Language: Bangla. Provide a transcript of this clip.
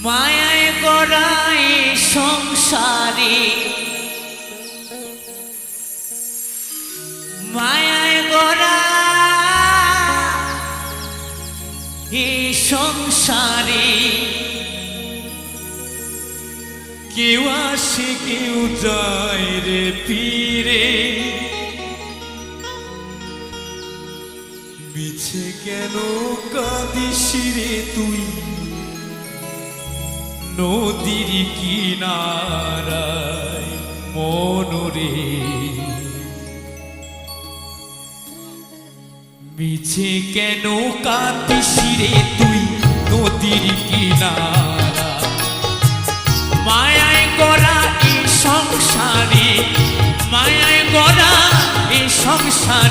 মায়ায় গড়াই সংসারে, মায়ায় গড়া এই সংসারে কেউ আসে কেউ যায় রে পীরে, মিছে কেন কাঁদিস রে তুই নদীর কিনারায় মনরে, মিছে কেন কাঁদিস রে তুই নদীর কিনারায়, মায়ায় গড়া এই সংসারে, মায়ায় গড়া এই সংসারে